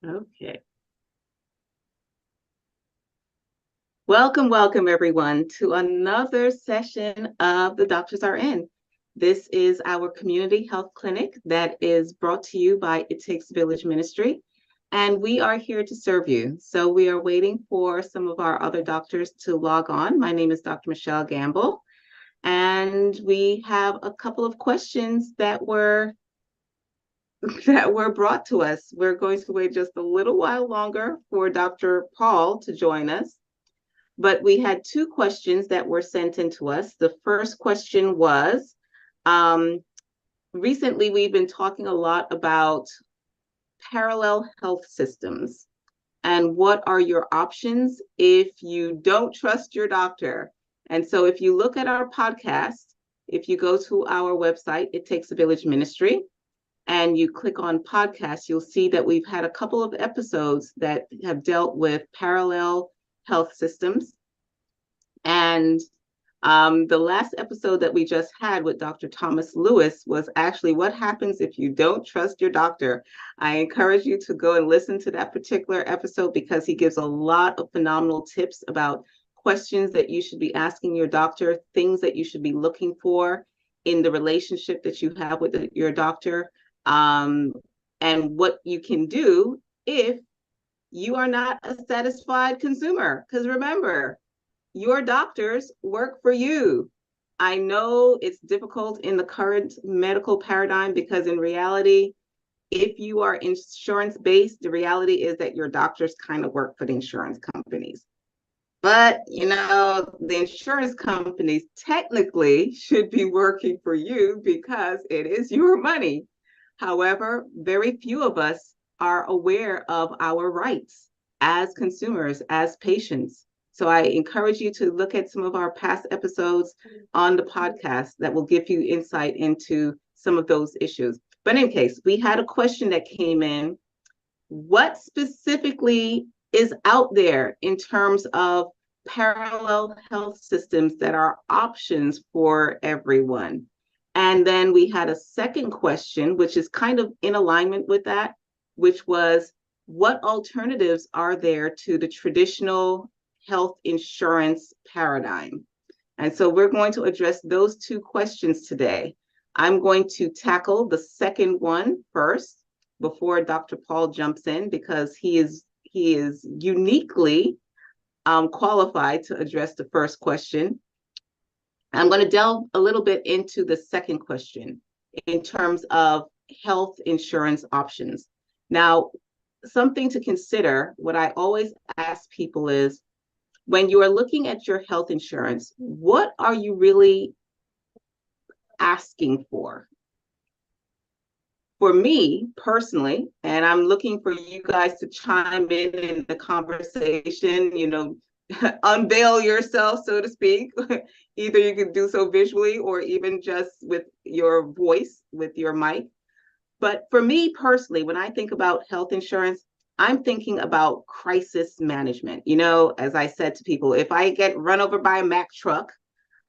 Okay. Welcome everyone to another session of The Doctors Are In. This is our community health clinic that is brought to you by It Takes a Village Ministry, and we are here to serve you. So we are waiting for some of our other doctors to log on. My name is Dr. Michelle Gamble, and we have a couple of questions that were brought to us. We're going to wait just a little while longer for Dr. Paul to join us. But we had two questions that were sent in to us. The first question was, recently we've been talking a lot about parallel health systems and what are your options if you don't trust your doctor. And so if you look at our podcast, if you go to our website, It Takes a Village Ministry, and you click on podcasts, you'll see that we've had a couple of episodes that have dealt with parallel health systems. And the last episode that we just had with Dr. Thomas Lewis was actually what happens if you don't trust your doctor. I encourage you to go and listen to that particular episode because he gives a lot of phenomenal tips about questions that you should be asking your doctor, things that you should be looking for in the relationship that you have with your doctor, and what you can do if you are not a satisfied consumer. Because remember, your doctors work for you. I know it's difficult in the current medical paradigm because in reality, if you are insurance-based, the reality is that your doctors kind of work for the insurance companies. But, the insurance companies technically should be working for you because it is your money. However, very few of us are aware of our rights as consumers, as patients. So I encourage you to look at some of our past episodes on the podcast that will give you insight into some of those issues. But in case, we had a question that came in. What specifically is out there in terms of parallel health systems that are options for everyone? And then we had a second question, which is kind of in alignment with that, which was, what alternatives are there to the traditional health insurance paradigm? And so we're going to address those two questions today. I'm going to tackle the second one first before Dr. Paul jumps in because he is uniquely qualified to address the first question. I'm going to delve a little bit into the second question in terms of health insurance options. Now, something to consider, what I always ask people is, when you are looking at your health insurance, what are you really asking for? For me personally, and I'm looking for you guys to chime in the conversation, unveil yourself, so to speak. Either you can do so visually or even just with your voice, with your mic. But for me personally, when I think about health insurance, I'm thinking about crisis management. As I said to people, if I get run over by a Mack truck,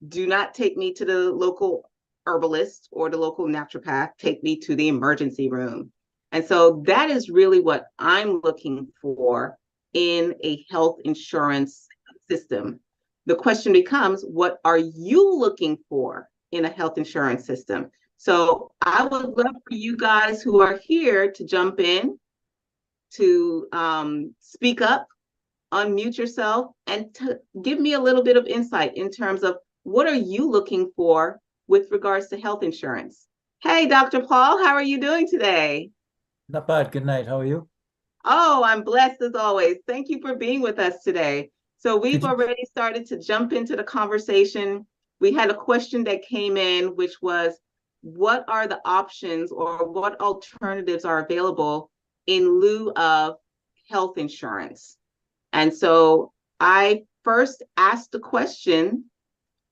do not take me to the local herbalist or the local naturopath, take me to the emergency room. And so that is really what I'm looking for in a health insurance system. The question becomes, what are you looking for in a health insurance system? So I would love for you guys who are here to jump in, to speak up, unmute yourself, and to give me a little bit of insight in terms of what are you looking for with regards to health insurance. Hey, Dr. Paul, how are you doing today? Not bad. Good night. How are you? Oh, I'm blessed as always. Thank you for being with us today. So we've already started to jump into the conversation. We had a question that came in, which was, what are the options or what alternatives are available in lieu of health insurance? And so I first asked the question,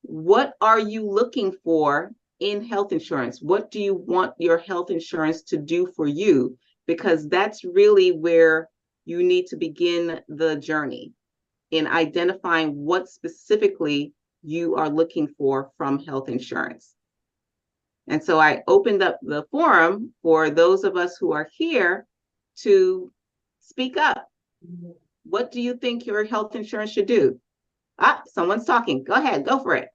what are you looking for in health insurance? What do you want your health insurance to do for you? Because that's really where you need to begin the journey in identifying what specifically you are looking for from health insurance. And so I opened up the forum for those of us who are here to Speak up. What do you think your health insurance should do? Ah, someone's talking. Go ahead, go for it.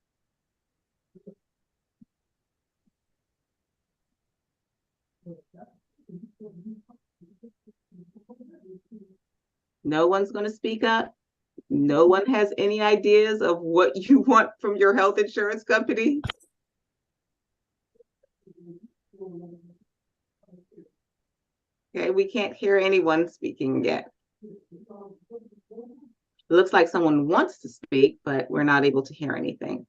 No one's going to speak up. No one has any ideas of what you want from your health insurance company. Okay, we can't hear anyone speaking yet. It looks like someone wants to speak, but we're not able to hear anything.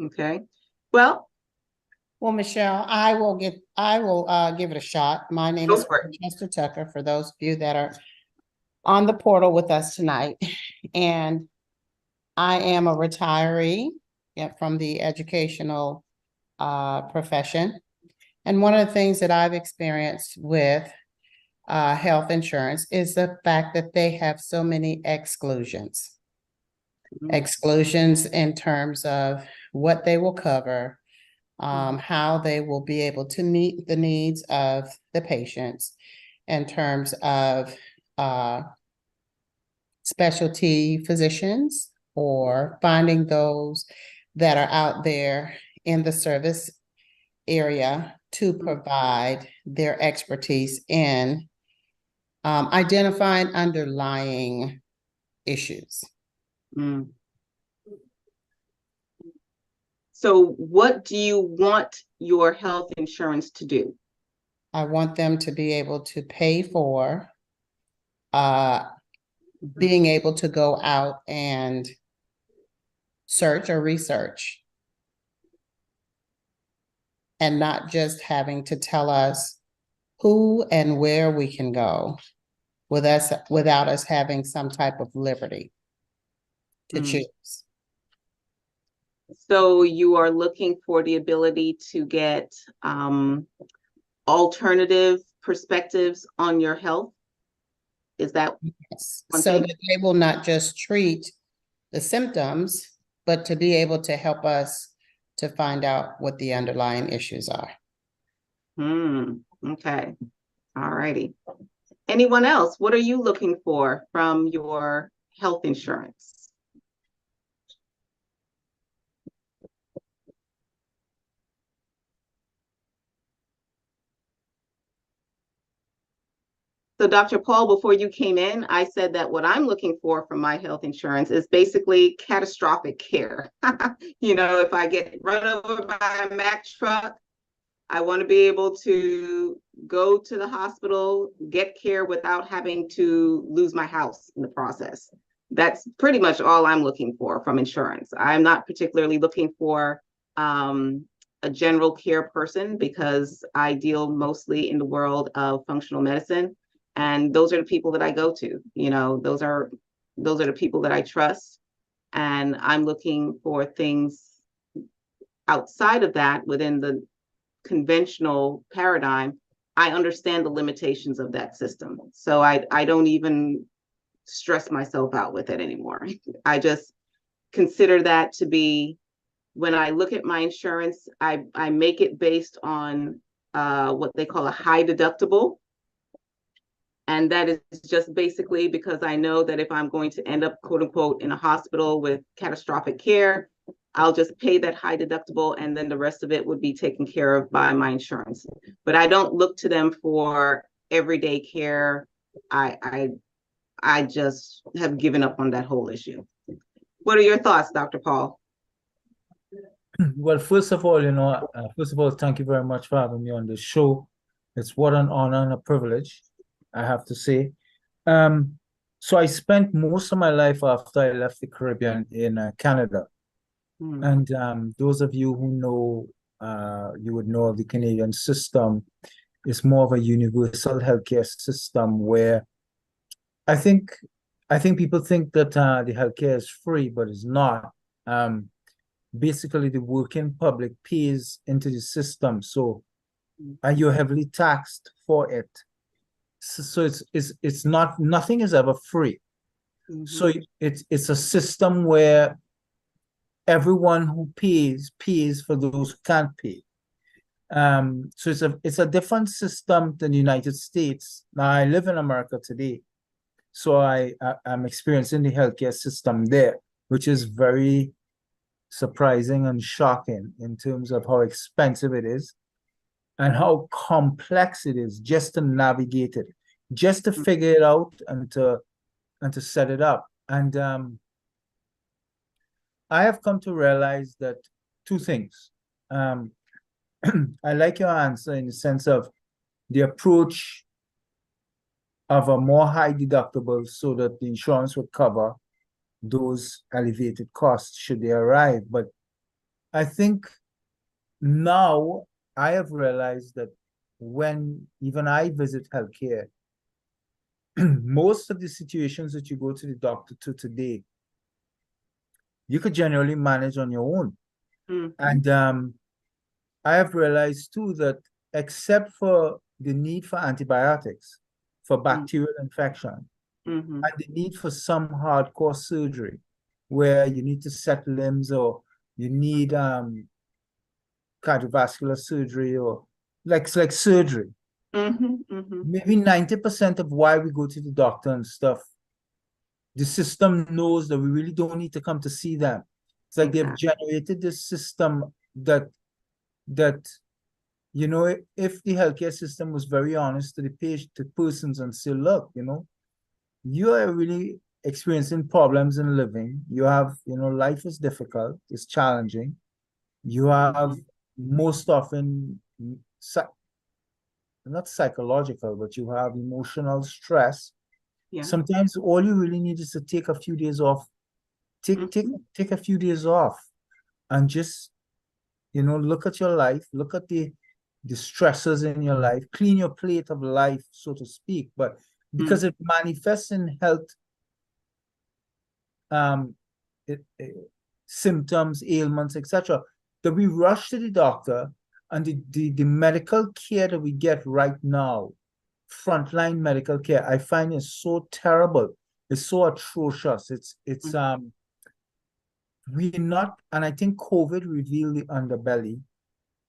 Okay, well, Michelle, I will give it a shot. My name go is for it. Chester Tucker, for those of you that are on the portal with us tonight. And I am a retiree from the educational profession. And one of the things that I've experienced with health insurance is the fact that they have so many exclusions. Exclusions in terms of what they will cover, how they will be able to meet the needs of the patients in terms of specialty physicians or finding those that are out there in the service area to provide their expertise in identifying underlying issues. Mm. So what do you want your health insurance to do? I want them to be able to pay for being able to go out and search or research and not just having to tell us who and where we can go without us having some type of liberty to choose. So you are looking for the ability to get alternative perspectives on your health? Is that yes. So that they will not just treat the symptoms, but to be able to help us to find out what the underlying issues are. Okay. All righty. Anyone else? What are you looking for from your health insurance? So Dr. Paul, before you came in, I said that what I'm looking for from my health insurance is basically catastrophic care. You know, if I get run over by a Mack truck, I want to be able to go to the hospital, get care without having to lose my house in the process. That's pretty much all I'm looking for from insurance. I'm not particularly looking for a general care person because I deal mostly in the world of functional medicine. And those are the people that I go to. You know, those are the people that I trust. And I'm looking for things outside of that within the conventional paradigm. I understand the limitations of that system. So I don't even stress myself out with it anymore. I just consider that to be, when I look at my insurance, I make it based on what they call a high deductible. And that is just basically because I know that if I'm going to end up, quote unquote, in a hospital with catastrophic care, I'll just pay that high deductible and then the rest of it would be taken care of by my insurance. But I don't look to them for everyday care. I just have given up on that whole issue. What are your thoughts, Dr. Paul? Well, first of all, thank you very much for having me on the show. It's what an honor and a privilege, I have to say. So I spent most of my life after I left the Caribbean in Canada. And those of you who know, you would know of the Canadian system. It's more of a universal healthcare system where I think people think that the healthcare is free, but it's not. Basically, the working public pays into the system, so and you're heavily taxed for it. So it's not, nothing is ever free. So it's a system where everyone who pays for those who can't pay. So it's a different system than the United States. Now I live in America today, so I'm experiencing the healthcare system there, which is very surprising and shocking in terms of how expensive it is and how complex it is just to navigate it, just to figure it out and to set it up. And I have come to realize that two things. I like your answer in the sense of the approach of a more high deductible so that the insurance would cover those elevated costs should they arrive. But I think now I have realized that when even I visit healthcare, most of the situations that you go to the doctor to today, you could generally manage on your own. And I have realized too that except for the need for antibiotics for bacterial infection and the need for some hardcore surgery where you need to set limbs or you need cardiovascular surgery or like surgery. Maybe 90% of why we go to the doctor and stuff, the system knows that we really don't need to come to see them. It's like they've generated this system that you know, if the healthcare system was very honest to the patient, to persons and say, look, you know, you are really experiencing problems in living. You have, you know, life is difficult, it's challenging. You have most often not psychological, but you have emotional stress. Yeah. Sometimes all you really need is to take a few days off. Take a few days off and just, you know, look at your life, look at the stresses in your life, clean your plate of life, so to speak. But because it manifests in health symptoms, ailments, etc., that we rush to the doctor, and the medical care that we get right now, frontline medical care, I find is so terrible. It's so atrocious. It's we're not, and I think COVID revealed the underbelly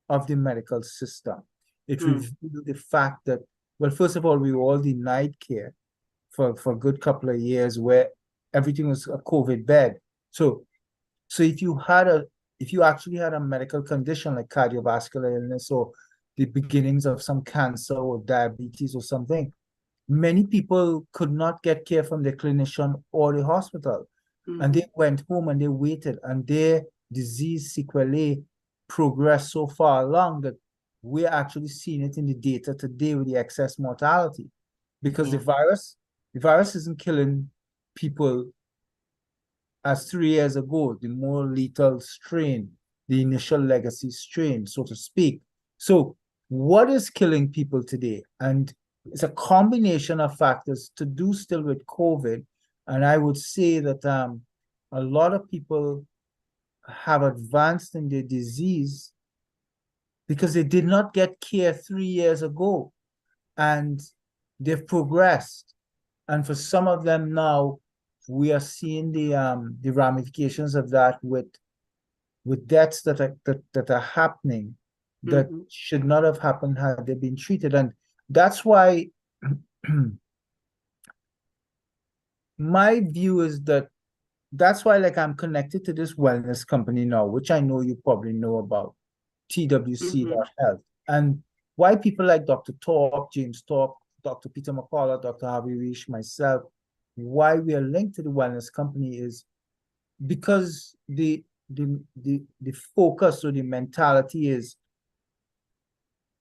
of the medical system. It revealed the fact that, well, first of all, we were all denied care for a good couple of years where everything was a COVID bed. So if you actually had a medical condition like cardiovascular illness or the beginnings of some cancer or diabetes or something, many people could not get care from their clinician or the hospital. And they went home and they waited, and their disease sequelae progressed so far along that we're actually seeing it in the data today with the excess mortality. Because the virus isn't killing people as 3 years ago, the more lethal strain, the initial legacy strain, so to speak. So what is killing people today? And it's a combination of factors to do still with COVID. And I would say that a lot of people have advanced in their disease because they did not get care 3 years ago, and they've progressed. And for some of them now, we are seeing the ramifications of that with deaths that are happening that should not have happened had they been treated. And that's why my view is that's why, like, I'm connected to this wellness company now, which I know you probably know about, TWC.health. And why people like Dr. Talk, James Talk, Dr. Peter McCullough, Dr. Harvey Reish, myself, why we are linked to the wellness company is because the focus or the mentality is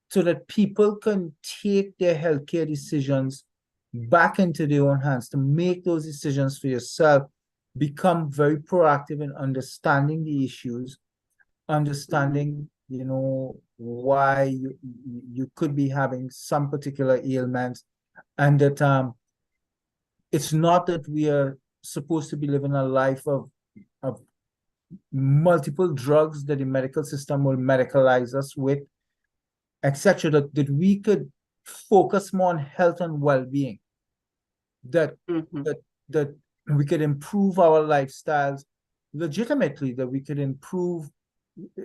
so that people can take their healthcare decisions back into their own hands, to make those decisions for yourself, become very proactive in understanding the issues, understanding, you know, why you could be having some particular ailments, and that it's not that we are supposed to be living a life of multiple drugs that the medical system will medicalize us with, etc., that we could focus more on health and well-being, that we could improve our lifestyles legitimately, that we could improve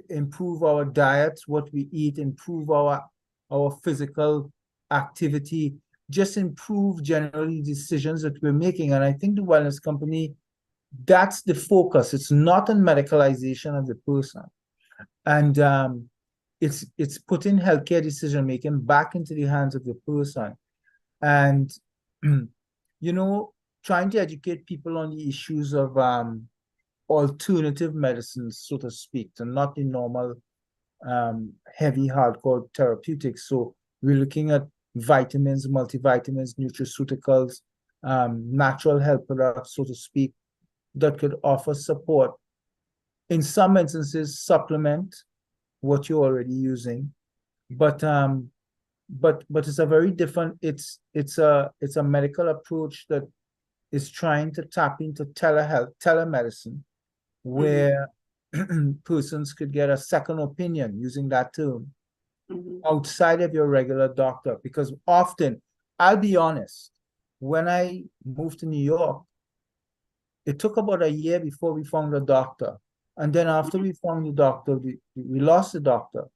improve our diets, what we eat, improve our physical activity, just improve generally decisions that we're making. And I think the wellness company, that's the focus. It's not on medicalization of the person. And it's putting healthcare decision making back into the hands of the person. And you know, trying to educate people on the issues of alternative medicines, so to speak, and not the normal heavy hardcore therapeutics. So we're looking at vitamins, multivitamins, nutraceuticals, natural health products, so to speak, that could offer support. In some instances, supplement what you're already using, but it's a very different. It's a medical approach that is trying to tap into telehealth, telemedicine, where persons could get a second opinion, using that term, outside of your regular doctor. Because often, I'll be honest, when I moved to New York, it took about a year before we found a doctor. And then after we found the doctor, we lost the doctor.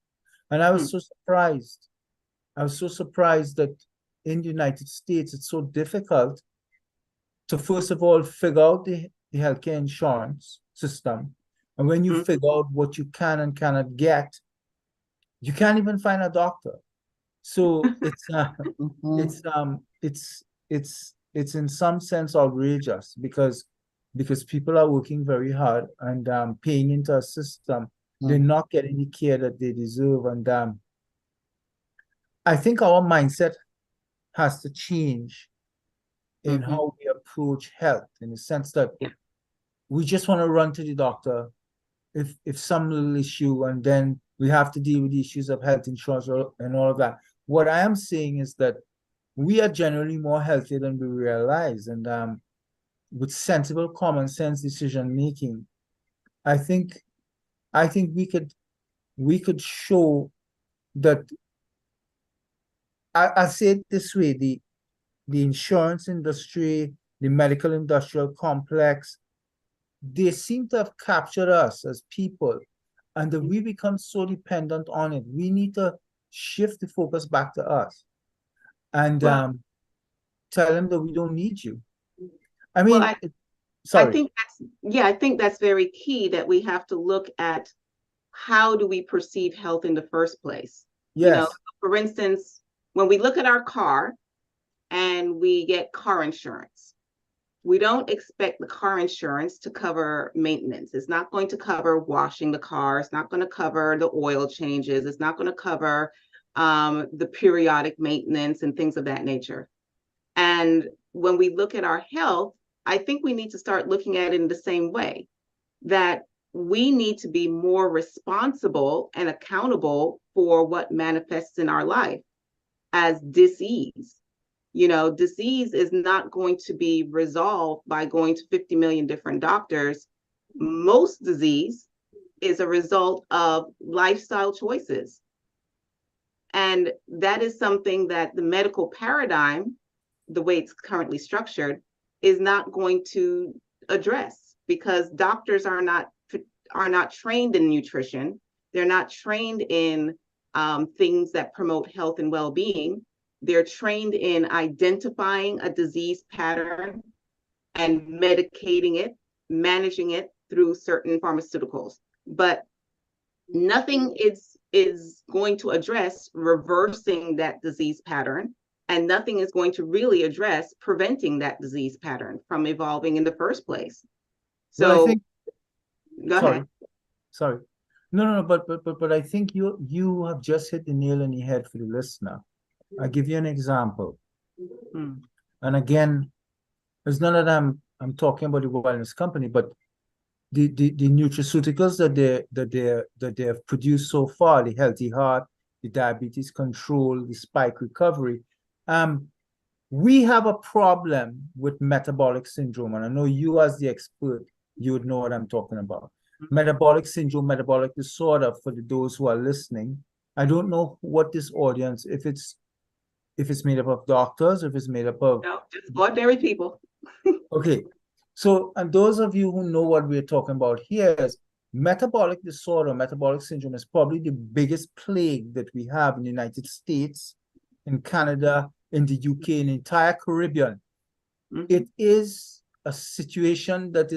And I was so surprised. I was so surprised that in the United States, it's so difficult to, first of all, figure out the healthcare insurance system. And when you figure out what you can and cannot get, you can't even find a doctor. So it's in some sense outrageous, because people are working very hard and paying into a system. They're not getting the care that they deserve. And I think our mindset has to change in how we approach health, in the sense that we just want to run to the doctor if some little issue, and then we have to deal with the issues of health insurance and all of that. What I am saying is that we are generally more healthy than we realize, and with sensible, common sense decision making, I think we could show that. I say it this way: the insurance industry, the medical industrial complex, they seem to have captured us as people, and that we become so dependent on it. We need to shift the focus back to us and tell them that we don't need you. I mean, sorry. I think that's very key, that we have to look at how do we perceive health in the first place. Yes. You know, for instance, when we look at our car and we get car insurance, we don't expect the car insurance to cover maintenance. It's not going to cover washing the car. It's not going to cover the oil changes. It's not going to cover the periodic maintenance and things of that nature. And when we look at our health, I think we need to start looking at it in the same way, that we need to be more responsible and accountable for what manifests in our life as disease. You know, disease is not going to be resolved by going to 50 million different doctors. Most disease is a result of lifestyle choices. And that is something that the medical paradigm, the way it's currently structured, is not going to address, because doctors are not trained in nutrition. They're not trained in things that promote health and well-being. They're trained in identifying a disease pattern and medicating it, managing it through certain pharmaceuticals. But nothing is going to address reversing that disease pattern, and nothing is going to really address preventing that disease pattern from evolving in the first place. So, well, I think, go ahead. Sorry. No, but I think you have just hit the nail on the head for the listener. I'll give you an example. And again, it's not that I'm talking about the wellness company, but the nutraceuticals that they have produced so far, the healthy heart, the diabetes control, the spike recovery. We have a problem with metabolic syndrome, and I know you, as the expert, you would know what I'm talking about. Metabolic syndrome, metabolic disorder, for those who are listening. I don't know what this audience, if it's made up of doctors, if it's made up of... No, just ordinary people. Okay. So, and those of you who know what we're talking about here is metabolic disorder, metabolic syndrome is probably the biggest plague that we have in the United States, in Canada, in the UK, in the entire Caribbean. It is a situation that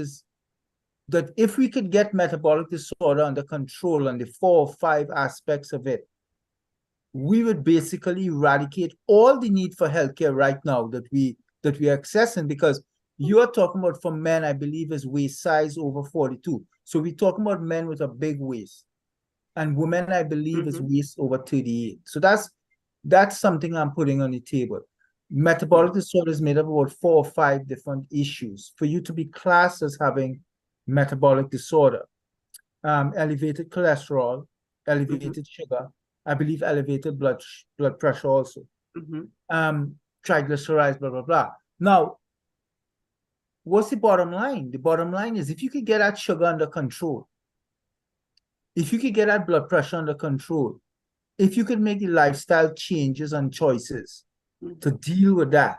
if we could get metabolic disorder under control and the 4 or 5 aspects of it, we would basically eradicate all the need for healthcare right now that we are accessing, because you are talking about, for men, I believe, is waist size over 42. So we're talking about men with a big waist, and women, I believe, is waist over 38. So that's something I'm putting on the table. Metabolic disorder is made up of about 4 or 5 different issues for you to be classed as having metabolic disorder. Elevated cholesterol, elevated sugar, I believe elevated blood pressure also. Triglycerides, blah, blah, blah. Now, what's the bottom line? The bottom line is, if you could get that sugar under control, if you could get that blood pressure under control, if you could make the lifestyle changes and choices to deal with that,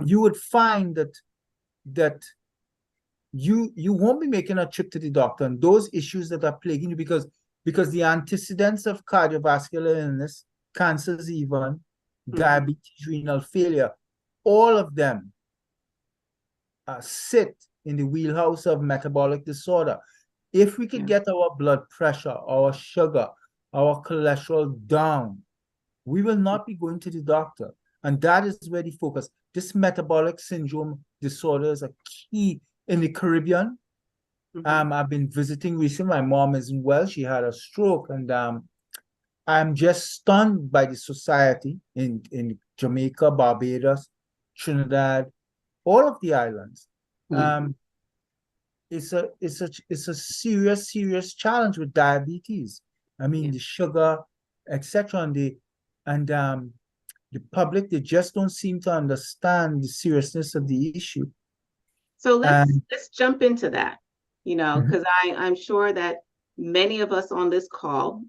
you would find that you won't be making a trip to the doctor and those issues that are plaguing you, because the antecedents of cardiovascular illness, cancers even, diabetes, renal failure, all of them sit in the wheelhouse of metabolic disorder. If we could get our blood pressure, our sugar, our cholesterol down, we will not be going to the doctor. And that is where the focus. This metabolic syndrome disorder is a key in the Caribbean. I've been visiting recently. My mom isn't well. She had a stroke. And I'm just stunned by the society in Jamaica, Barbados, Trinidad, all of the islands. It's a serious challenge with diabetes. I mean, the sugar, etc. And the public, they just don't seem to understand the seriousness of the issue. So let's jump into that, because I'm sure that many of us on this call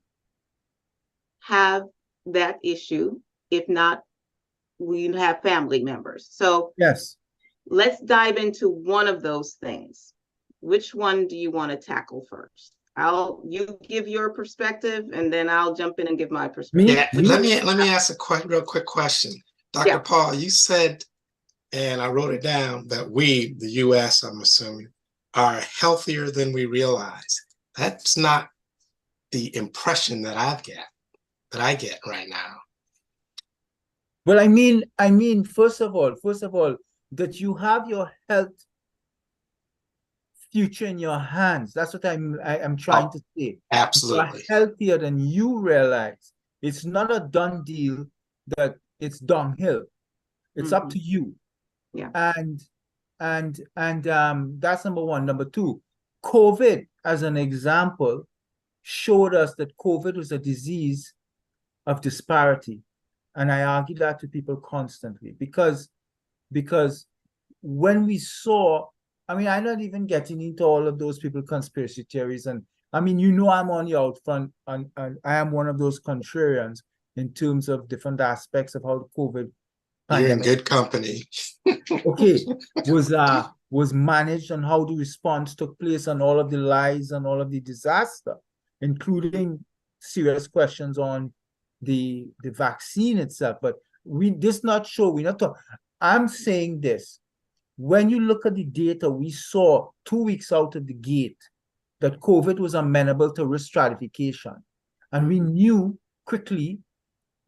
have that issue. If not, we have family members. So yes, let's dive into one of those things. Which one do you want to tackle first? You give your perspective, and then I'll jump in and give my perspective. Let me ask a real quick question. Dr. Paul, you said, and I wrote it down, that we, the US, I'm assuming, are healthier than we realize. That's not the impression that I get right now. Well, I mean, first of all, that you have your health future in your hands. That's what I'm trying to say. Absolutely. You are healthier than you realize. It's not a done deal that it's downhill. It's up to you. Yeah. And that's number one. Number two, COVID, as an example, showed us that COVID was a disease of disparity. And I argue that to people constantly because when we saw, I mean, I'm not even getting into all of those people conspiracy theories. And I mean, I'm on the out front, and I am one of those contrarians in terms of different aspects of how the COVID pandemic, you're in good company. was managed, and how the response took place, and all of the lies and all of the disaster, including serious questions on the vaccine itself. But this not show, we're not talking. I'm saying this. When you look at the data, we saw 2 weeks out of the gate that COVID was amenable to risk stratification. And we knew quickly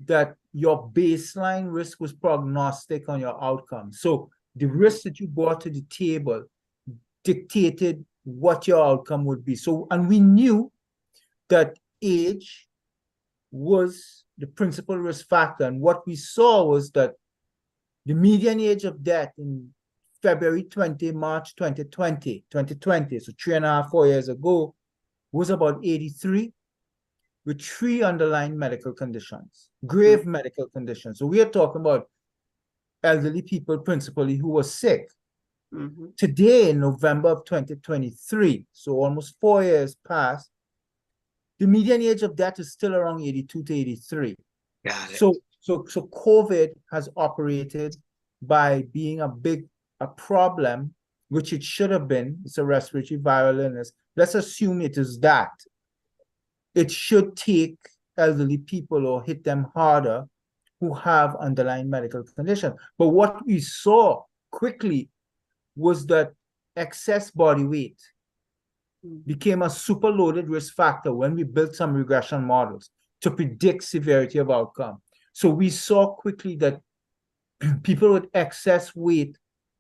that your baseline risk was prognostic on your outcome. So the risk that you brought to the table dictated what your outcome would be. So, and we knew that age was the principal risk factor. And what we saw was that the median age of death in February 20, March 2020, so 3.5, 4 years ago, was about 83, with 3 underlying medical conditions, grave medical conditions. So we are talking about elderly people principally who were sick. Today, in November of 2023, so almost 4 years past, the median age of death is still around 82 to 83. Got it. So COVID has operated by being a problem which it should have been, it's a respiratory viral illness. Let's assume it is that. It should take elderly people or hit them harder who have underlying medical conditions. But what we saw quickly was that excess body weight became a super loaded risk factor when we built some regression models to predict severity of outcome. So we saw quickly that people with excess weight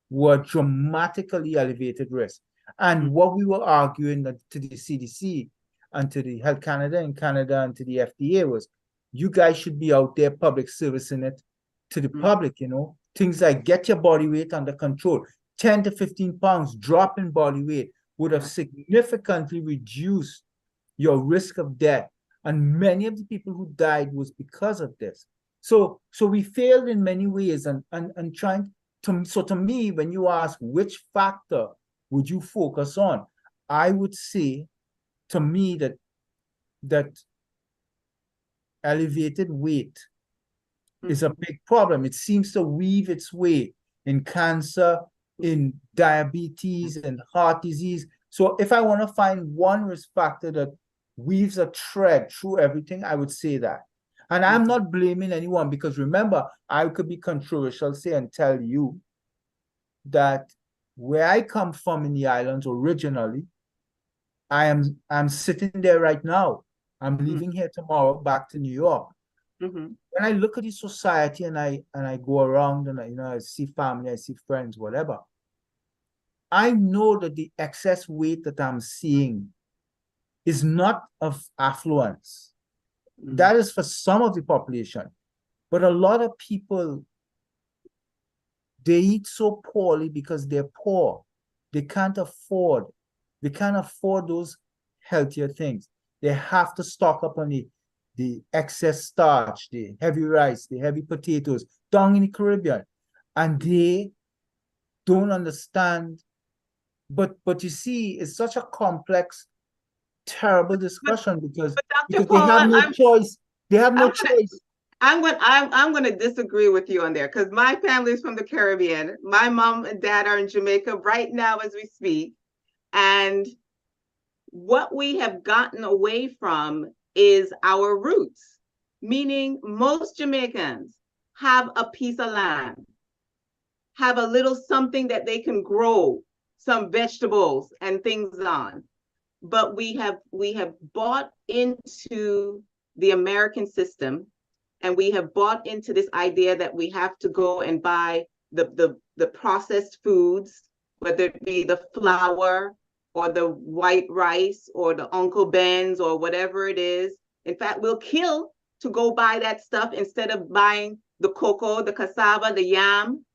were dramatically elevated risk. And what we were arguing to the CDC and to the Health Canada in Canada and to the FDA was, you guys should be out there public servicing it to the public, you know, things like get your body weight under control. 10 to 15 pounds drop in body weight would have significantly reduced your risk of death. And many of the people who died was because of this. So we failed in many ways and trying to, so to me, when you ask which factor would you focus on, I would say to me that elevated weight is a big problem. It seems to weave its way in cancer, in diabetes, and heart disease. So if I want to find one risk factor that weaves a thread through everything, I would say that. And I'm not blaming anyone, because remember, I could be controversial, say, and tell you that where I come from in the islands originally, I'm sitting there right now. I'm leaving here tomorrow back to New York. When I look at the society and I go around and I see family, I see friends, whatever, I know that the excess weight that I'm seeing is not of affluence. That is for some of the population. But a lot of people, they eat so poorly because they're poor. They can't afford those healthier things. They have to stock up on the excess starch, the heavy rice, the heavy potatoes down in the Caribbean. And they don't understand. But you see, it's such a complex, terrible discussion because Dr. they have no choice. They have no choice. I'm going to disagree with you on there, because my family is from the Caribbean. My mom and dad are in Jamaica right now as we speak. And what we have gotten away from is our roots, meaning most Jamaicans have a piece of land, have a little something that they can grow some vegetables and things on. But we have bought into the American system, and we have bought into this idea that we have to go and buy the processed foods, whether it be the flour or the white rice or the Uncle Ben's or whatever it is. In fact, we'll kill to go buy that stuff instead of buying the cocoa, the cassava, the yam,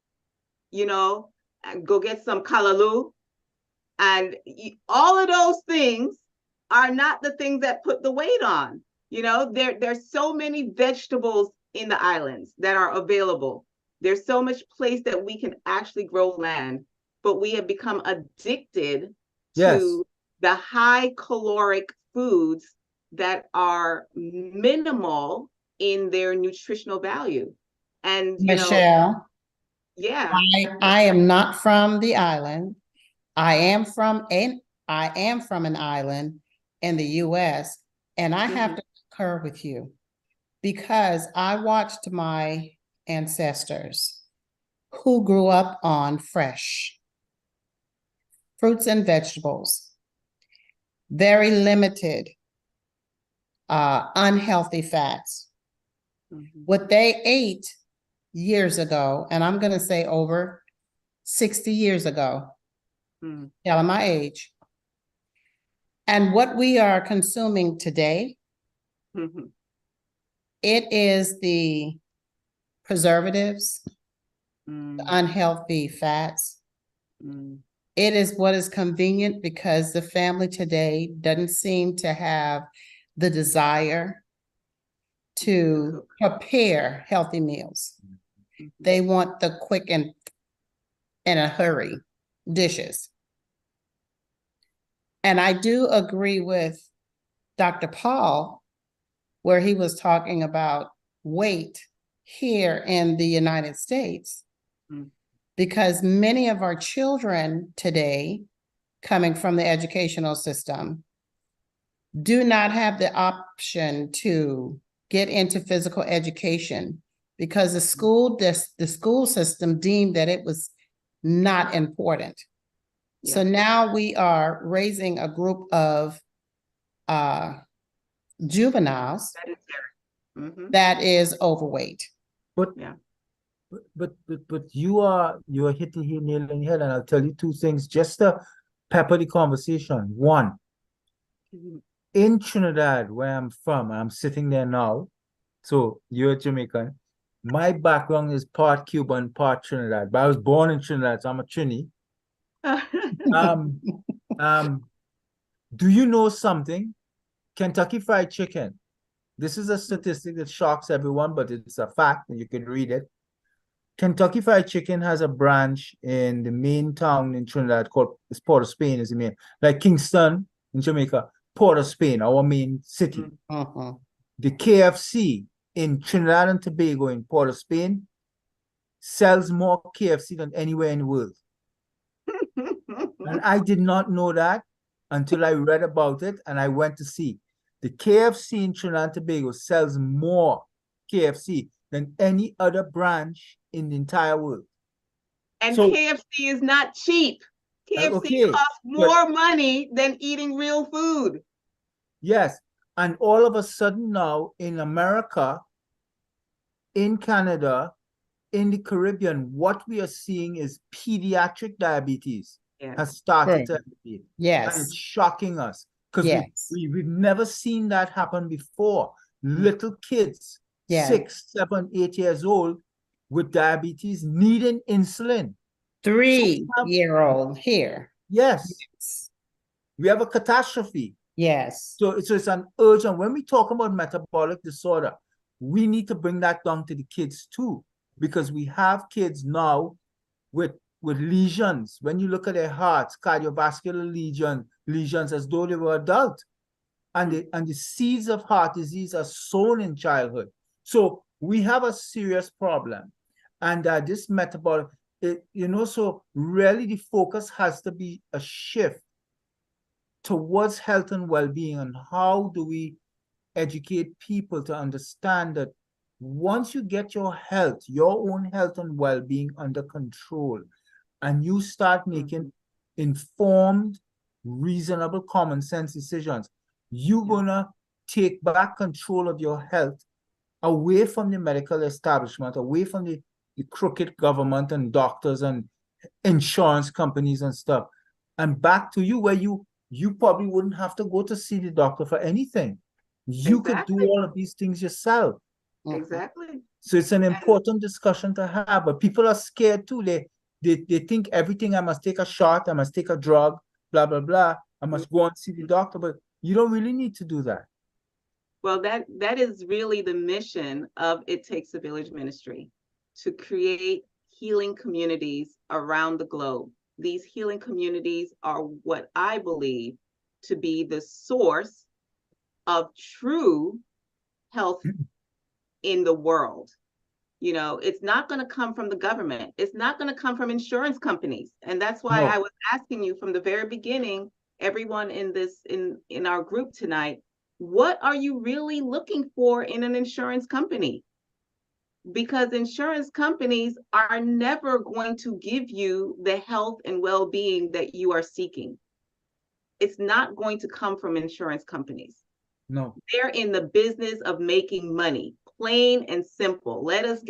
and go get some kalaloo. And all of those things are not the things that put the weight on. There's so many vegetables in the islands that are available. There's so much place that we can actually grow land, but we have become addicted to the high caloric foods that are minimal in their nutritional value. And Michelle, yeah, I am not from the island. I am from an island in the US, and I have to concur with you, because I watched my ancestors who grew up on fresh fruits and vegetables, very limited unhealthy fats. What they ate years ago, and I'm going to say over 60 years ago, telling my age, and what we are consuming today, it is the preservatives, the unhealthy fats. It is what is convenient, because the family today doesn't seem to have the desire to prepare healthy meals. They want the quick and in a hurry dishes. And I do agree with Dr. Paul, where he was talking about weight here in the United States. because many of our children today, coming from the educational system, do not have the option to get into physical education because the school system deemed that it was not important. So Yeah. now we are raising a group of juveniles That is very. Mhm. that is overweight. But Yeah. but you are hitting the nail on the head, and I'll tell you two things just to pepper the conversation. One, Mhm. in Trinidad, where I'm from, I'm sitting there now. So you're Jamaican. My background is part Cuban, part Trinidad, but I was born in Trinidad, so I'm a Trini. Um, do you know something? Kentucky Fried Chicken. This is a statistic that shocks everyone, but it's a fact, and you can read it. Kentucky Fried Chicken has a branch in the main town in Trinidad called Port of Spain is the main, like Kingston in Jamaica, Port of Spain, our main city. Mhm. The KFC in Trinidad and Tobago in Port of Spain sells more KFC than anywhere in the world. And I did not know that until I read about it and I went to see. The KFC in Trinidad and Tobago sells more KFC than any other branch in the entire world. And So, KFC is not cheap. KFC okay, costs more money than eating real food. yes. And all of a sudden now in America, in Canada, in the Caribbean, what we are seeing is pediatric diabetes Yeah. has started Right. to elevate. And Yes, it's shocking us because yes, we've never seen that happen before. Little kids, yeah. 6, 7, 8 years old with diabetes needing insulin. 3-year-old here. Yes, Yes. we have a catastrophe. Yes. So it's an urgent. When we talk about metabolic disorder, we need to bring that down to the kids too, because we have kids now with lesions. When you look at their hearts, cardiovascular lesions as though they were adult. And the seeds of heart disease are sown in childhood. So we have a serious problem. And this metabolic, so really the focus has to be a shift towards health and well-being, and how do we educate people to understand that once you get your own health and well-being under control, and you start making informed, reasonable, common sense decisions, you're gonna take back control of your health away from the medical establishment, away from the crooked government and doctors and insurance companies and stuff, and back to you where you probably wouldn't have to go to see the doctor for anything. You could do Exactly. all of these things yourself. Exactly. So it's an important discussion to have, but people are scared too. They think everything, I must take a shot, I must take a drug, blah, blah, blah. I must go and see the doctor, but you don't really need to do that. Well, that is really the mission of It Takes a Village Ministry, to create healing communities around the globe. These healing communities are what I believe to be the source of true health in the world. It's not going to come from the government. It's not going to come from insurance companies. And that's why No. I was asking you from the very beginning, everyone in our group tonight, what are you really looking for in an insurance company? Because insurance companies are never going to give you the health and well-being that you are seeking. It's not going to come from insurance companies. No. They're in the business of making money, plain and simple. Let us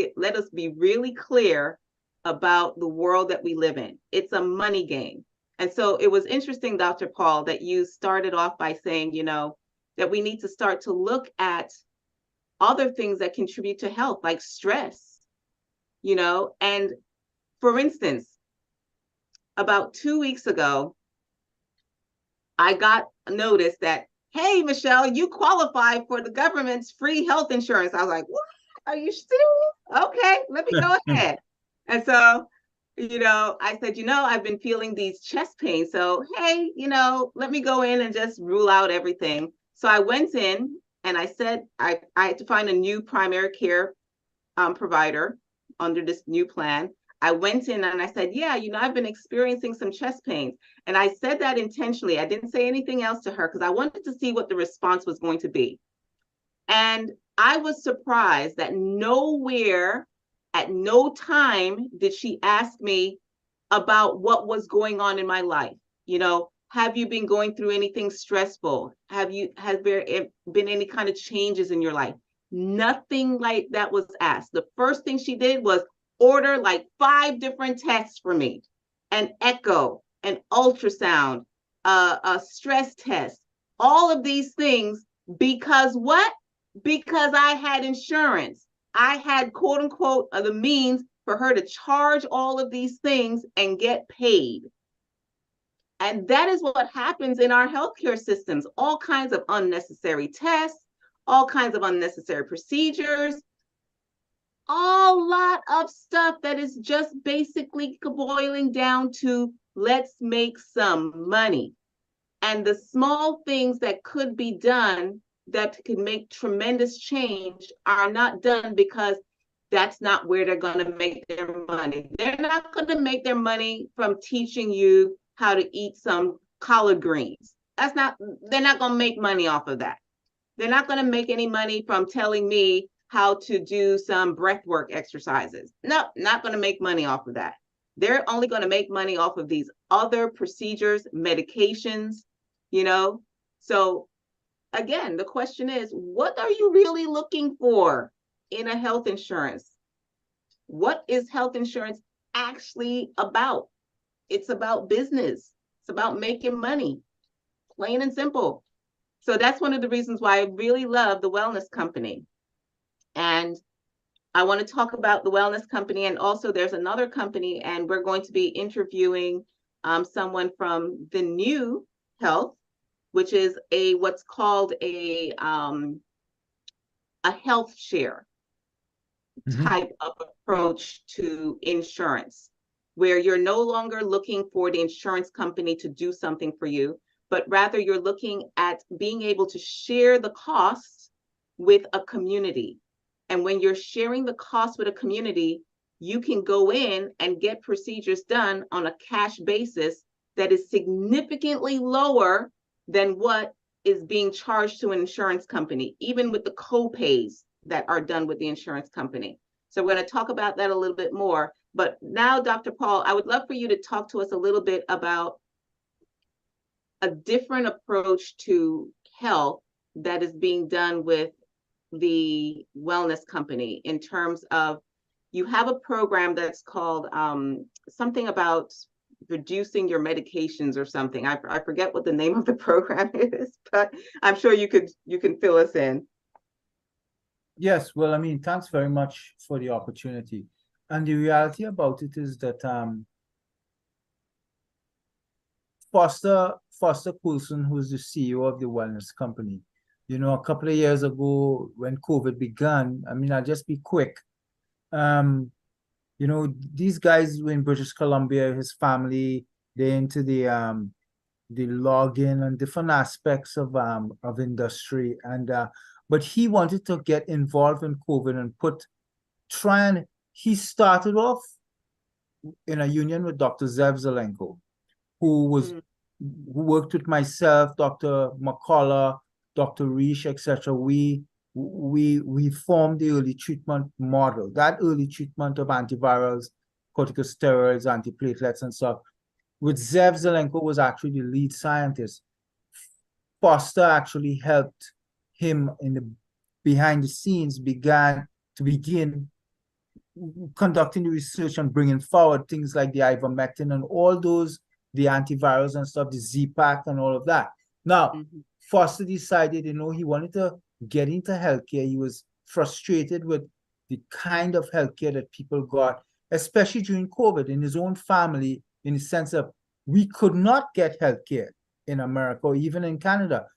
be really clear about the world that we live in. It's a money game. And so it was interesting, Dr. Paul, that you started off by saying, that we need to start to look at other things that contribute to health, like stress, and for instance, about 2 weeks ago, I got a notice that, hey, Michelle, you qualify for the government's free health insurance. I was like, what? Are you serious? Okay, let me go ahead. And so, I said, I've been feeling these chest pains. So, hey, let me go in and just rule out everything. So I went in and I said, I had to find a new primary care provider under this new plan. I went in and I said, yeah, I've been experiencing some chest pains. And I said that intentionally. I didn't say anything else to her because I wanted to see what the response was going to be. And I was surprised that nowhere, at no time, did she ask me about what was going on in my life. Have you been going through anything stressful? Has there been any kind of changes in your life? Nothing like that was asked. The first thing she did was order like 5 different tests for me: an echo, an ultrasound, a stress test, all of these things. Because what? Because I had insurance. I had, quote unquote, the means for her to charge all of these things and get paid. And that is what happens in our healthcare systems. All kinds of unnecessary tests, all kinds of unnecessary procedures, a lot of stuff that is just basically boiling down to let's make some money. And the small things that could be done that could make tremendous change are not done because that's not where they're going to make their money. They're not going to make their money from teaching you how to eat some collard greens. They're not going to make money off of that. They're not going to make any money from telling me how to do some breath work exercises. No, not going to make money off of that. They're only going to make money off of these other procedures, medications, So again, the question is, what are you really looking for in a health insurance? What is health insurance actually about? It's about business. It's about making money, plain and simple. So that's one of the reasons why I really love the Wellness Company. And I want to talk about the Wellness Company. And also there's another company, and we're going to be interviewing someone from the New Health, which is what's called a health share type of approach to insurance, where you're no longer looking for the insurance company to do something for you, but rather you're looking at being able to share the costs with a community. And when you're sharing the cost with a community, you can go in and get procedures done on a cash basis that is significantly lower than what is being charged to an insurance company, even with the co-pays that are done with the insurance company. So we're going to talk about that a little bit more. But now, Dr. Paul, I would love for you to talk to us a little bit about a different approach to health that is being done with the Wellness Company, in terms of, you have a program that's called something about reducing your medications or something. I forget what the name of the program is, but I'm sure you can fill us in. Yes, well, I mean, thanks very much for the opportunity. And the reality about it is that Foster Coulson, who's the CEO of the Wellness Company, a couple of years ago when COVID began, I mean, I'll just be quick. These guys were in British Columbia, his family, they're into the logging and different aspects of industry. And but he wanted to get involved in COVID and he started off in a union with Dr. Zev Zelenko, who worked with myself, Dr. McCullough, Dr. Reish, etc. We formed the early treatment model, that early treatment of antivirals, corticosteroids, antiplatelets, and stuff. With Zev Zelenko was actually the lead scientist. Foster actually helped him behind the scenes, begin conducting the research and bringing forward things like the ivermectin and all those, the antivirals and stuff, the Z-Pack and all of that. Now, Foster decided, he wanted to get into healthcare. He was frustrated with the kind of healthcare that people got, especially during COVID, in his own family, in the sense of we could not get healthcare in America or even in Canada,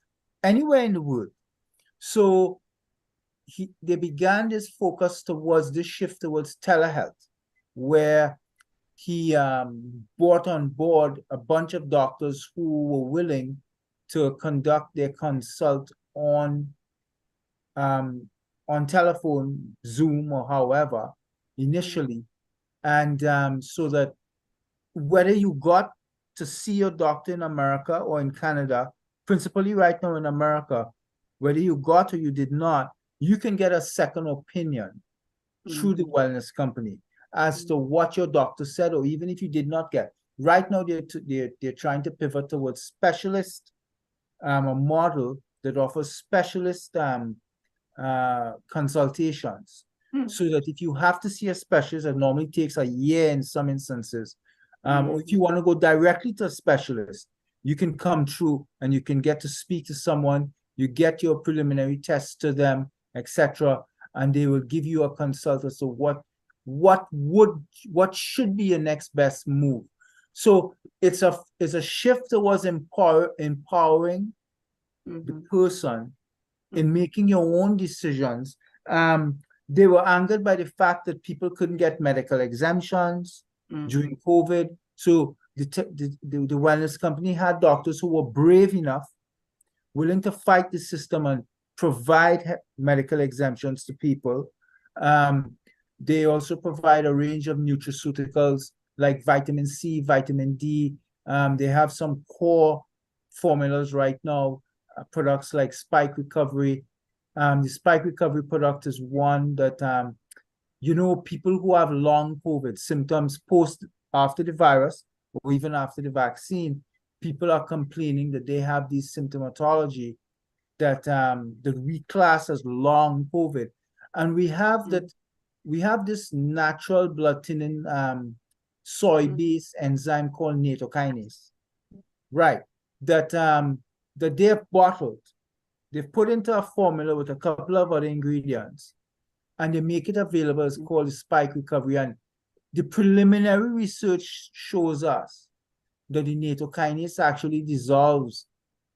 anywhere in the world. So they began this focus towards this shift towards telehealth, where he brought on board a bunch of doctors who were willing to conduct their consult on telephone, Zoom, or however, initially. And so that whether you got to see your doctor in America or in Canada, principally right now in America, whether you got or you did not, you can get a second opinion through the wellness company as to what your doctor said, or even if you did not get. Right now, they're trying to pivot towards specialist, a model that offers specialist consultations. So that if you have to see a specialist, it normally takes a year in some instances, or if you want to go directly to a specialist, you can come through and you can get to speak to someone, you get your preliminary tests to them, etc., and they will give you a consult as to what should be your next best move. So it's a shift towards empowering the person in making your own decisions. They were angered by the fact that people couldn't get medical exemptions during COVID. So the wellness company had doctors who were brave enough, willing to fight the system and provide medical exemptions to people. They also provide a range of nutraceuticals like vitamin C, vitamin D. They have some core formulas right now, products like Spike Recovery. The Spike Recovery product is one that, people who have long COVID symptoms after the virus or even after the vaccine, people are complaining that they have these symptomatology that we class as long COVID. And we have this natural blood thinning soy-based enzyme called nattokinase, right? That they've bottled. They've put into a formula with a couple of other ingredients, and they make it available. It's called Spike Recovery. And the preliminary research shows us that the nattokinase actually dissolves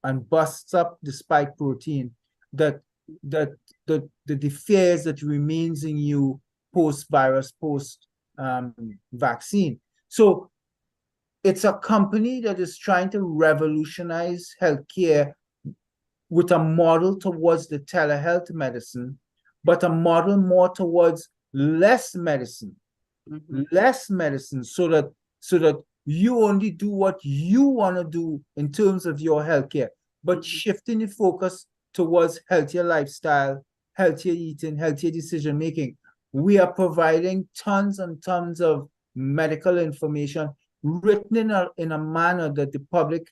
and busts up the spike protein that the fears that remains in you post-virus, post-vaccine. So it's a company that is trying to revolutionize healthcare with a model towards the telehealth medicine, but a model more towards less medicine, so that you only do what you want to do in terms of your healthcare, but shifting the focus towards healthier lifestyle, healthier eating, healthier decision making. We are providing tons and tons of medical information written in a manner that the public,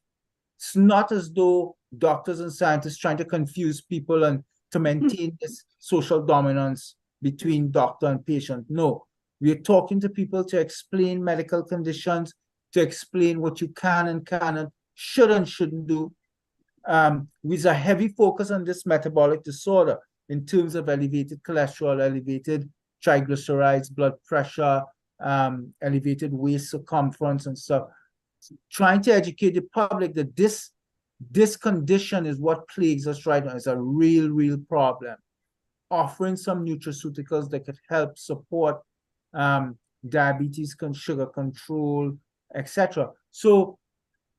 it's not as though doctors and scientists trying to confuse people and to maintain this social dominance between doctor and patient. No, we're talking to people to explain medical conditions, to explain what you can and cannot, should and shouldn't do. With a heavy focus on this metabolic disorder in terms of elevated cholesterol, elevated triglycerides, blood pressure, elevated waist circumference and stuff. Trying to educate the public that this condition is what plagues us right now. It's a real problem. Offering some nutraceuticals that could help support diabetes, sugar control, etc. So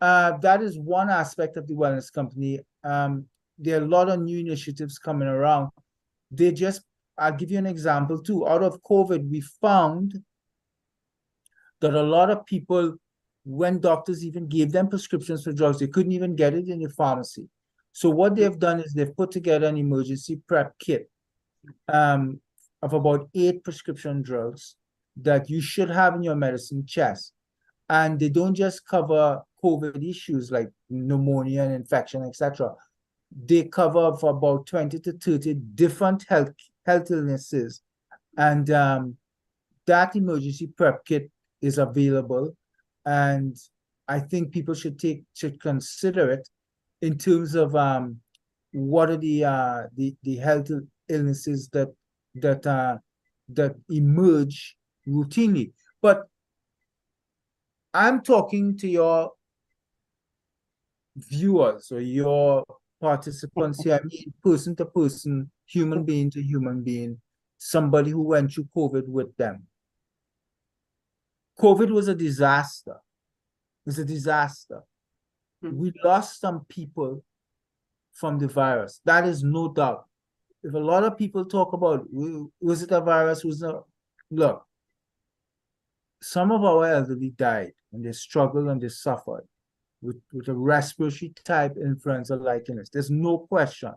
that is one aspect of the wellness company. There are a lot of new initiatives coming around. I'll give you an example too. Out of COVID, we found that a lot of people, when doctors even gave them prescriptions for drugs, they couldn't even get it in the pharmacy. So what they've done is they've put together an emergency prep kit of about 8 prescription drugs that you should have in your medicine chest. And they don't just cover COVID issues like pneumonia and infection, etc. They cover for about 20 to 30 different health illnesses. And that emergency prep kit is available. And I think people should consider it in terms of what are the health illnesses that emerge routinely. But I'm talking to your viewers or your participants here. I mean, person to person, human being to human being, somebody who went through COVID with them. COVID was a disaster. It was a disaster. We lost some people from the virus. That is no doubt. If a lot of people talk about, was it a virus? Look, some of our elderly died and they struggled and they suffered with a respiratory type influenza like illness. There's no question.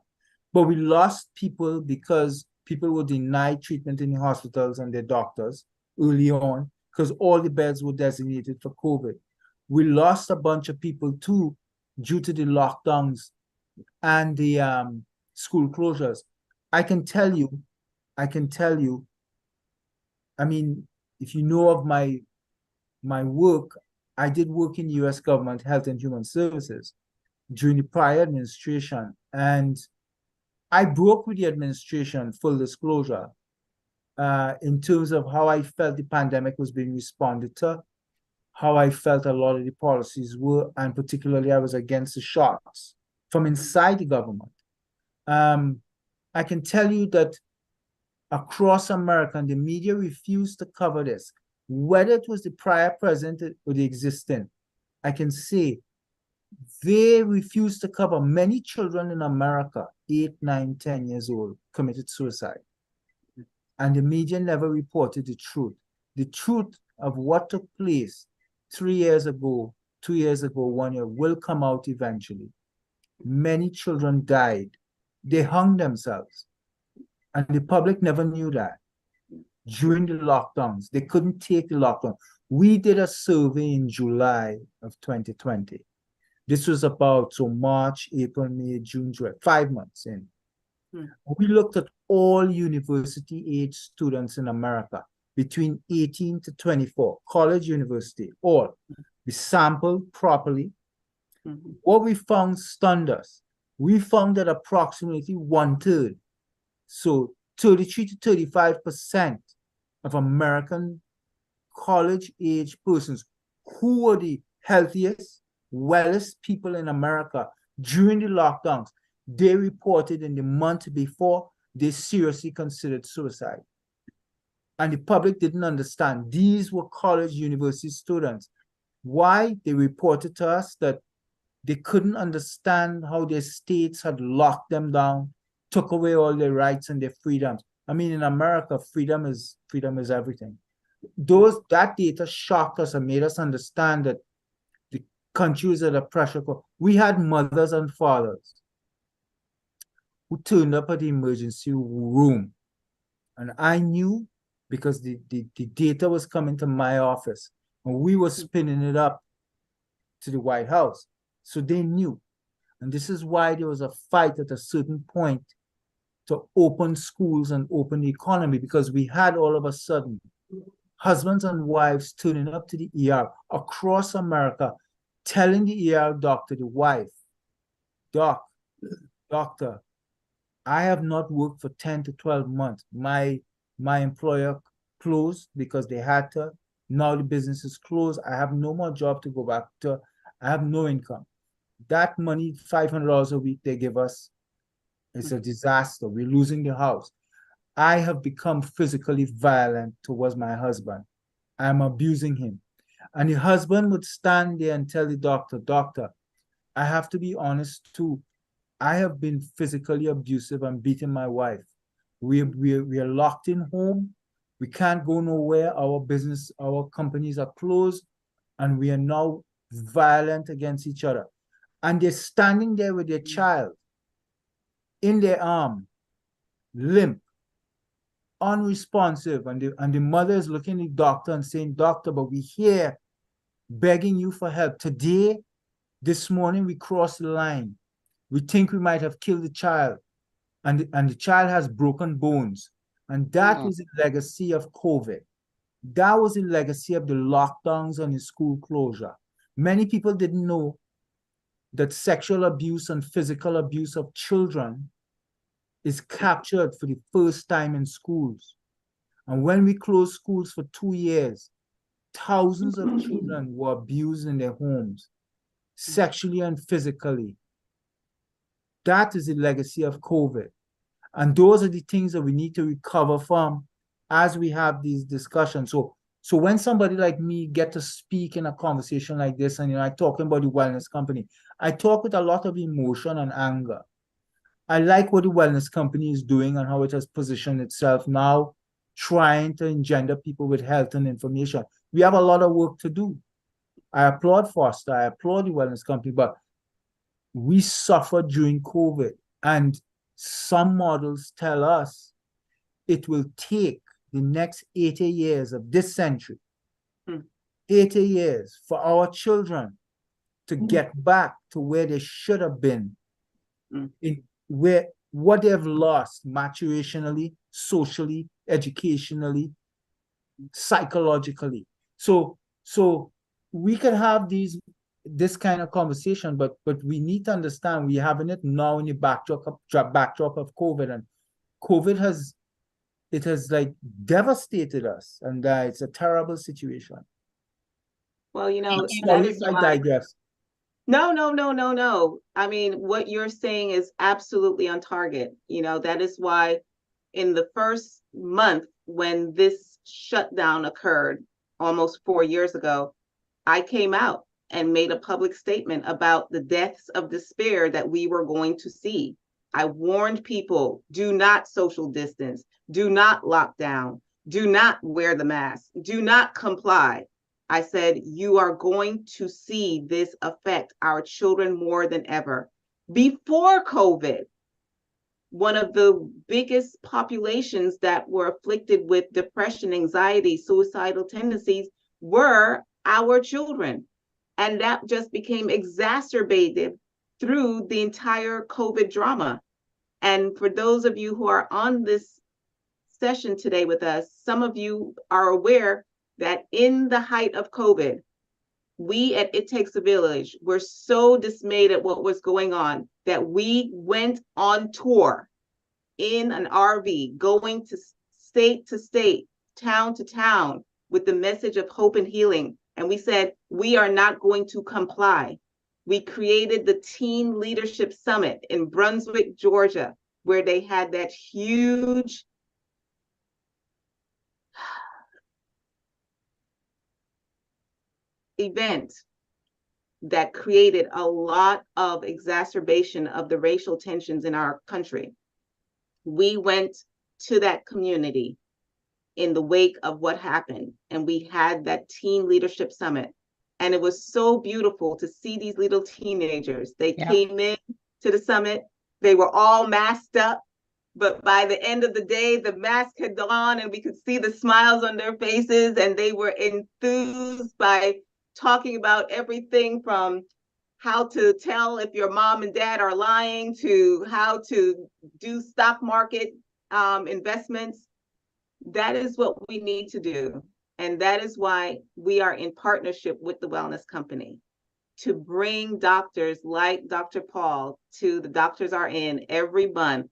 But we lost people because people were denied treatment in the hospitals and their doctors early on because all the beds were designated for COVID. We lost a bunch of people too due to the lockdowns and the school closures. I can tell you, I mean, if you know of my work, I did work in U.S. government, Health and Human Services during the prior administration. And I broke with the administration, full disclosure, in terms of how I felt the pandemic was being responded to, how I felt a lot of the policies were, and particularly I was against the shots from inside the government. I can tell you that across America, and the media refused to cover this, whether it was the prior president or the existing, I can say they refused to cover. Many children in America, 8, 9, 10 years old, committed suicide. And the media never reported the truth. The truth of what took place 3 years ago, 2 years ago, 1 year, will come out eventually. Many children died. They hung themselves. And the public never knew that. During the lockdowns, they couldn't take the lockdown. We did a survey in July of 2020. This was about March, April, May, June, July, 5 months in. We looked at all university-age students in America between 18 to 24, college, university, all. We sampled properly. What we found stunned us. We found that approximately 1/3, so 33 to 35% of American college-age persons who were the healthiest, wellest people in America during the lockdowns, they reported in the month before they seriously considered suicide. And the public didn't understand. These were college, university students. Why? They reported to us that they couldn't understand how their states had locked them down, took away all their rights and their freedoms. I mean, in America, freedom is everything. That data shocked us and made us understand that the country was at a pressure point. We had mothers and fathers who turned up at the emergency room. And I knew because the data was coming to my office and we were spinning it up to the White House. So they knew. And this is why there was a fight at a certain point to open schools and open the economy, because we had all of a sudden husbands and wives turning up to the ER across America, telling the ER doctor, the wife, doctor, I have not worked for 10 to 12 months. My employer closed because they had to. Now the business is closed. I have no more job to go back to. I have no income. That money, $500 a week they give us, it's a disaster. We're losing the house. I have become physically violent towards my husband. I'm abusing him. And the husband would stand there and tell the doctor, I have to be honest too. I have been physically abusive and beating my wife. We are locked in home. We can't go nowhere. Our business, our companies are closed, and we are now violent against each other. And they're standing there with their child in their arm, limp, unresponsive, and the mother is looking at the doctor and saying, doctor, but we're here begging you for help. Today, this morning, we crossed the line. We think we might have killed the child, and the child has broken bones. And that was the legacy of COVID. That was the legacy of the lockdowns and the school closure. Many people didn't know that sexual abuse and physical abuse of children is captured for the first time in schools. And when we closed schools for 2 years, thousands of children were abused in their homes, sexually and physically. That is the legacy of COVID. And those are the things that we need to recover from as we have these discussions. So when somebody like me get to speak in a conversation like this, and I talking about the wellness company, I talk with a lot of emotion and anger. I like what the wellness company is doing and how it has positioned itself now, trying to engender people with health and information. we have a lot of work to do. I applaud Foster, I applaud the wellness company, but we suffered during COVID, and some models tell us it will take the next 80 years of this century, 80 years for our children to get back to where they should have been, in where what they've lost maturationally, socially, educationally, psychologically. So we can have this kind of conversation, but we need to understand we're having it now in the backdrop of COVID, and COVID has like devastated us, and it's a terrible situation. Well, you know, Sorry if I digress. No. I mean, what you're saying is absolutely on target. You know, that is why in the first month when this shutdown occurred almost 4 years ago, I came out and made a public statement about the deaths of despair that we were going to see. I warned people, do not social distance, do not lock down, do not wear the mask, do not comply. I said, you are going to see this affect our children more than ever. Before COVID, one of the biggest populations that were afflicted with depression, anxiety, suicidal tendencies were our children. And that just became exacerbated through the entire COVID drama. And for those of you who are on this session today with us, some of you are aware that in the height of COVID, we at It Takes a Village were so dismayed at what was going on that we went on tour in an RV, going to state, town to town, with the message of hope and healing. And we said, we are not going to comply. We created the Teen Leadership Summit in Brunswick, Georgia, where they had that huge event that created a lot of exacerbation of the racial tensions in our country. We went to that community in the wake of what happened, and we had that Teen Leadership Summit. And it was so beautiful to see these little teenagers. They came in to the summit, they were all masked up, but by the end of the day, the mask had gone and we could see the smiles on their faces, and they were enthused by talking about everything from how to tell if your mom and dad are lying to how to do stock market investments. That is what we need to do. And that is why we are in partnership with the Wellness Company to bring doctors like Dr. Paul to the Doctors Are In every month.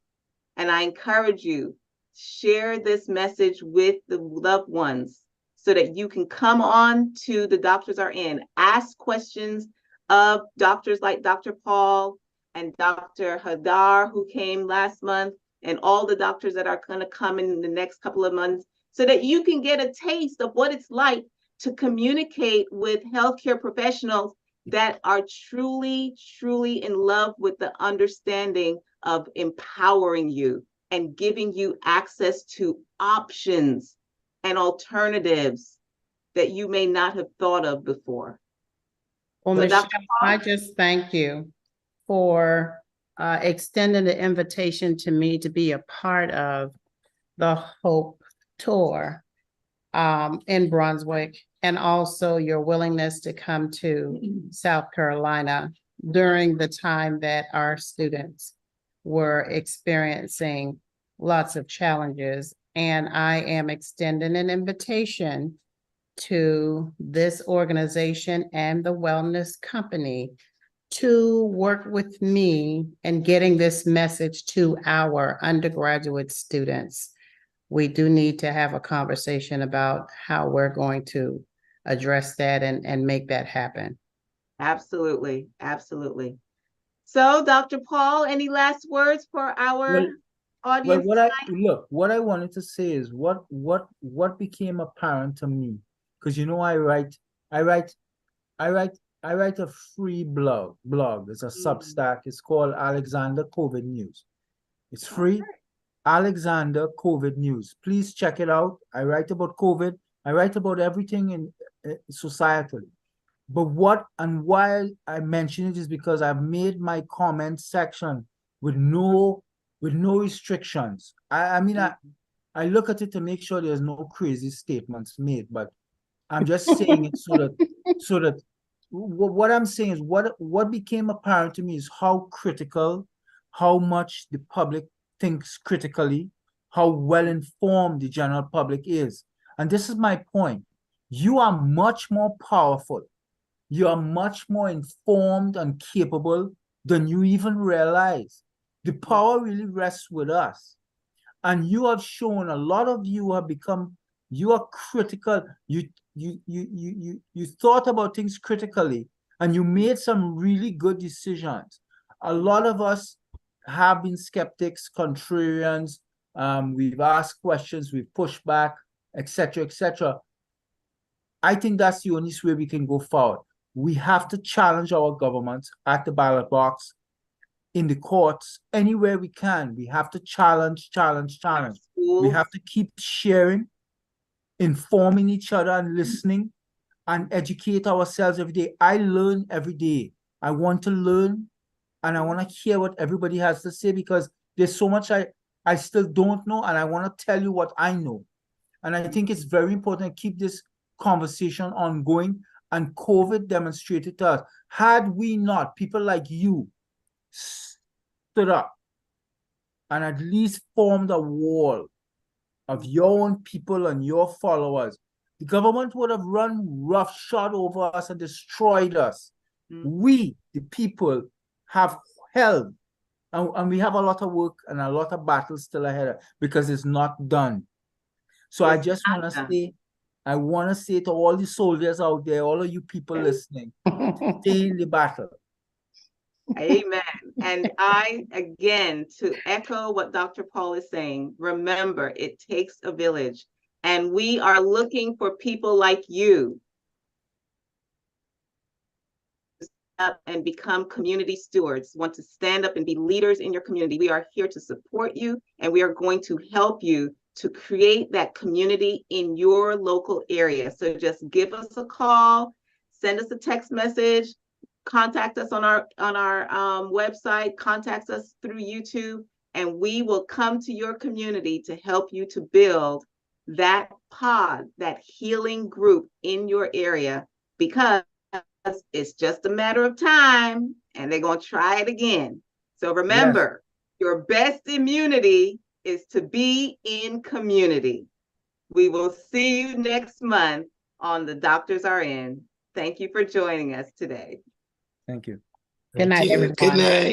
And I encourage you, share this message with the loved ones so that you can come on to the Doctors Are In, ask questions of doctors like Dr. Paul and Dr. Hadar, who came last month, and all the doctors that are going to come in the next couple of months, so that you can get a taste of what it's like to communicate with healthcare professionals that are truly, truly in love with the understanding of empowering you and giving you access to options and alternatives that you may not have thought of before. Well, So Michelle, Dr. Paul, I just thank you for extending the invitation to me to be a part of the Hope Tour in Brunswick, and also your willingness to come to South Carolina during the time that our students were experiencing lots of challenges. And I am extending an invitation to this organization and the Wellness Company to work with me in getting this message to our undergraduate students. We do need to have a conversation about how we're going to address that and make that happen. Absolutely, absolutely. So, Dr. Paul, any last words for our audience? Well, what I wanted to say is what became apparent to me, because I write a free blog. It's a Substack. It's called Alexander COVID News. It's free. Okay. Alexander COVID News. Please check it out. I write about COVID. I write about everything societally. But why I mention it is because I've made my comment section with no restrictions. I mean, I look at it to make sure there's no crazy statements made, but I'm just saying it so that what I'm saying is what became apparent to me is how critical, how much the public thinks critically, how well informed the general public is. And this is my point. You are much more powerful. You are much more informed and capable than you even realize. The power really rests with us. And you have shown, a lot of you have become, you are critical. You thought about things critically and you made some really good decisions. A lot of us have been skeptics, contrarians. We've asked questions, we've pushed back, etc., etc. I think that's the only way we can go forward. We have to challenge our government at the ballot box, in the courts, anywhere we can. We have to challenge. We have to keep sharing, informing each other and listening and educate ourselves every day. I learn every day. I want to learn and I want to hear what everybody has to say, because there's so much I still don't know, and I want to tell you what I know. And I think it's very important to keep this conversation ongoing. And COVID demonstrated to us, had we not, people like you, stood up and at least formed a wall of your own people and your followers, the government would have run roughshod over us and destroyed us. We, the people, have held, and we have a lot of work and a lot of battles still ahead because it's not done. So I just want to say to all the soldiers out there, all of you people listening, stay in the battle. Amen. And again, to echo what Dr. Paul is saying, remember, it takes a village. And we are looking for people like you up and become community stewards, want to stand up and be leaders in your community. We are here to support you, and we are going to help you to create that community in your local area. So just give us a call, send us a text message, contact us on our website, contact us through YouTube, and we will come to your community to help you to build that pod, that healing group in your area, because it's just a matter of time and they're going to try it again. So remember, your best immunity is to be in community. We will see you next month on The Doctors Are In. Thank you for joining us today. Thank you. Good night, everyone. Good night.